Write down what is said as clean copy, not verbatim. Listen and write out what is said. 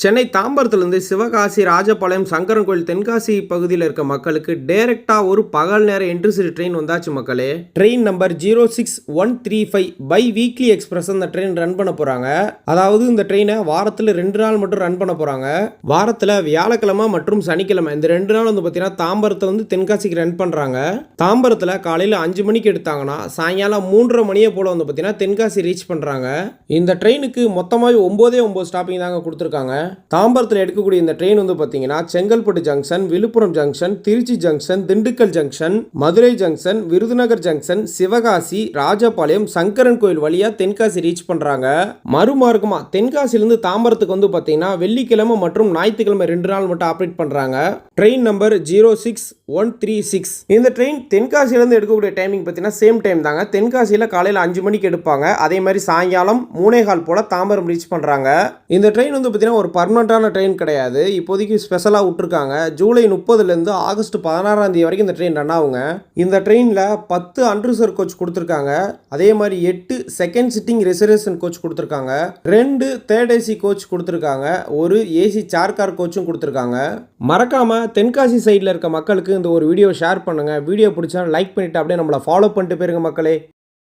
சென்னை தாம்பரத்துலேருந்து சிவகாசி, ராஜபாளையம், சங்கரன் கோயில், தென்காசி பகுதியில் இருக்க மக்களுக்கு டைரெக்டாக ஒரு பகல் நேர இன்டர்சிட்டி ட்ரெயின் வந்தாச்சு மக்களே. Train number 06135 biweekly express இந்த ட்ரெயின் ரன் பண்ண போகிறாங்க. அதாவது இந்த ட்ரெயினை வாரத்தில் 2 நாள் மட்டும் ரன் பண்ண போகிறாங்க. வாரத்தில் வியாழக்கிழமை மற்றும் சனிக்கிழமை இந்த 2 நாள் வந்து பார்த்தீங்கன்னா தாம்பரத்தில் வந்து தென்காசிக்கு ரன் பண்ணுறாங்க. தாம்பரத்தில் காலையில் 5 மணிக்கு எடுத்தாங்கன்னா சாயங்காலம் 3:30 மணியை போல் வந்து பார்த்தீங்கன்னா தென்காசி ரீச் பண்ணுறாங்க. இந்த ட்ரெயினுக்கு மொத்தமாக 9 ஸ்டாப்பிங் தாங்க கொடுத்துருக்காங்க. தாம்பரத்தில் எடுக்கக்கூடிய இந்த ட்ரெயின் வந்து பார்த்தீங்கன்னா Chengalpattu junction, Villupuram junction, Trichy junction, Dindigul junction, Madurai junction, Virudhunagar junction, Sivakasi, Rajapalayam, Sankaran Kovil வழியா தென்காசி ரீச் பண்றாங்க. மறுமார்க்கமா தென்காசியிலிருந்து தாம்பரத்துக்கு வந்து பார்த்தீங்கன்னா வெள்ளிக்கிழமை மற்றும் ஞாயிற்றுக்கிழமை 2 நாள் மட்டும் ஆப்ரேட் பண்றாங்க. Train number 06136. இந்த ட்ரெயின் தென்காசியிலிருந்து எடுக்கக்கூடிய டைமிங் பார்த்தீங்கன்னா சேம் டைம் தாங்க. தென்காசியில் காலையில் 5 மணிக்கு எடுப்பாங்க. அதே மாதிரி சாயங்காலம் 3:15 போல தாம்பரம் ரீச் பண்றாங்க. இந்த ட்ரெயின் வந்து பார்த்தீங்கன்னா ஒரு பர்மனண்டான ட்ரெயின் கிடையாது. இப்போதைக்கு ஸ்பெஷலாக விட்டுருக்காங்க. ஜூலை 30லேருந்து ஆகஸ்ட் 16 வரைக்கும் இந்த ட்ரெயின் ரன் ஆகுங்க. இந்த ட்ரெயினில் 10 அன்ரிசர்வ் கோச் கொடுத்துருக்காங்க. அதே மாதிரி 8 செகண்ட் சிட்டிங் ரிசர்வேஷன் கோச் கொடுத்துருக்காங்க. 2 தேர்ட் ஏசி கோச் கொடுத்துருக்காங்க. ஒரு ஏசி சேர் கார் கோச்சும் கொடுத்துருக்காங்க. மறக்காம தென்காசி சைடில் இருக்க மக்களுக்கு இந்த ஒரு வீடியோ ஷேர் பண்ணுங்க. வீடியோ பிடிச்சா லைக் பண்ணிட்டு அப்படியே நம்மளை ஃபாலோ பண்ணிட்டு போயிருங்க மக்களே.